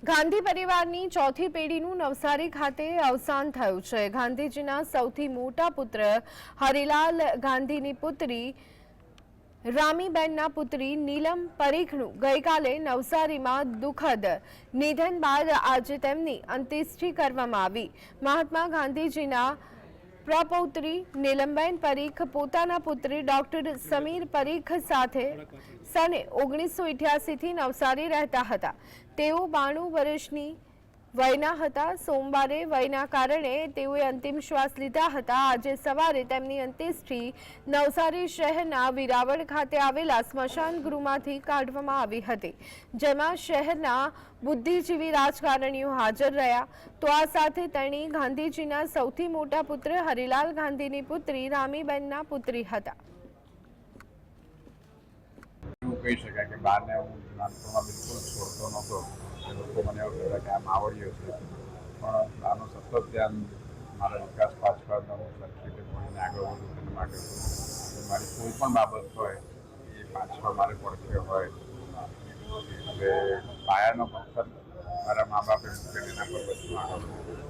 ગાંધી પરિવારની ચોથી પેઢીનું નવસારી ખાતે અવસાન થયું છે। ગાંધીજીના સૌથી મોટા પુત્ર હરિલાલ ગાંધીની પુત્રી રામીબેનના પુત્રી નીલમ પરીખનું ગઈકાલે નવસારીમાં દુઃખદ નિધન બાદ આજે તેમની અંત્યેષ્ટિ કરવામાં આવી। મહાત્મા ગાંધીજીના પ્રપૌત્રી નીલમબેન પરીખ પોતાના પુત્રી ડોક્ટર સમીર પરીખ સાથે સને 1988 થી નવસારી રહેતા હતા। તેઓ 92 વર્ષની વયના હતા। સોમવારે વયના કારણે તેઓએ અંતિમ શ્વાસ લીધા હતા। આજે સવારે તેમની અંત્યેષ્ટિ નવસારી શહેરના વિરાવળ ખાતે આવેલા સ્મશાન ગૃહમાંથી કાઢવામાં આવી હતી, જેમાં શહેરના બુદ્ધિજીવી રાજકારણીઓ હાજર રહ્યા। તો આ સાથે તેણી ગાંધીજીના સૌથી મોટા પુત્ર હરિલાલ ગાંધીની પુત્રી રામીબેનના પુત્રી હતા। એવું કહી શકાય કે બહારને હું નાનપણમાં બિલકુલ છોડતો નહોતો। લોકો મને એવું કહેતા કે આ માવડીઓ છે, પણ આનું સતત ધ્યાન મારા વિકાસ પાછળનો હું સરખી રીતે ભણીને આગળ વધું તેના માટે મારી કોઈ પણ બાબત હોય એ પાછળ મારે પડખે હોય। એટલે પાયાનો પથ્થર મારા મા બાપે મૂકેલ, એના પર બધું આગળ વધ્યું।